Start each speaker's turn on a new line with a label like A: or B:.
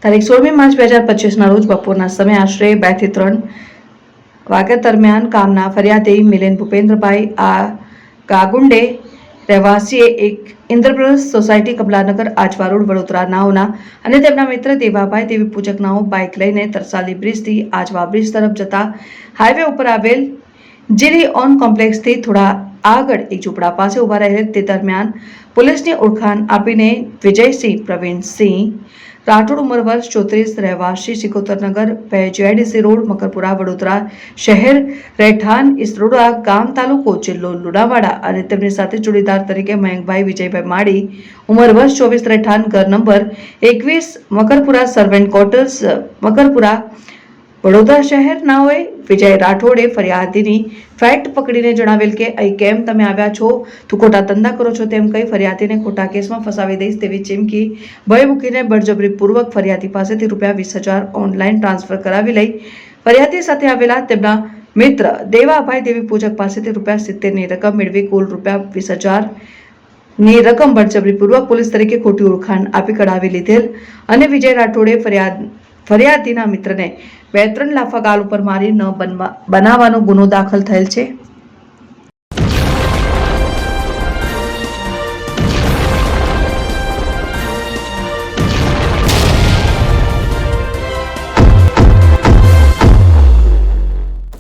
A: તારીખ 16 માર્ચ 2025ના રોજ બપોરના સમયે આશરે 2 થી 3 વાગ્યા દરમિયાન ગામના ફરિયાદી મિલિંદ ભૂપેન્દ્રભાઈ ગાગુંડે રહેવાસીએ એક ઇન્દ્રપ્રસ્થ સોસાયટી કમલાનગર આજવા રોડ વડોદરા નાઓના અને તેમના મિત્ર દેવાભાઈ દેવી પૂજક નાઓ બાઇક લઈને તરસાલી બ્રિજથી આજવા બ્રિજ તરફ જતા હાઈવે ઉપર આવેલ જીરી ઓન કોમ્પ્લેક્સથી થોડા આગળ એક ઝૂંપડા પાસે ઉભા રહેલ તે દરમિયાન પોલીસની ઓળખાણ આપીને વિજયસિંહ પ્રવીણસિંહ રાઠોડ ઉંમર વર્ષ 34 રહેવાસી સિકોતરનગર જેઆઈડીસી રોડ મકરપુરા વડોદરા શહેર રહેઠાણ ઇસરોડા ગામ તાલુકો જિલ્લો લુણાવાડા અને તેમની સાથે જોડીદાર તરીકે મયંકભાઈ વિજયભાઈ માળી ઉંમર વર્ષ 24 રહેઠાણ ઘર નંબર 21 મકરપુરા સર્વેન્ટ ક્વાર્ટર્સ મકરપુરા વડોદરા શહેર નાઓએ વિજય રાઠોડે ફરિયાદીની ફેક્ટ પકડીને જણાવેલ કે અહીં કેમ તમે આવ્યા છો, તું ખોટા ધંધા કરો છો તેમ કહી ફરિયાદીને ખોટા કેસમાં ફસાવી દઈશ તેવી ચીમકી ભય મૂકીને બળજબરીપૂર્વક ફરિયાદી પાસેથી ₹20,000 ઓનલાઈન ટ્રાન્સફર કરાવી લઈ ફરિયાદી સાથે આવેલા તેમના મિત્ર દેવાભાઈ દેવી પૂજક પાસેથી ₹70ની રકમ મેળવી કુલ ₹20,000 ની રકમ બળજબરીપૂર્વક પોલીસ તરીકે ખોટી ઓળખાણ આપી કઢાવી લીધેલ અને વિજય રાઠોડે ફરિયાદીના મિત્રને 2-3 લાફા ગાલ ઉપર મારી ન બનાવવાનો ગુનો દાખલ થયેલ છે।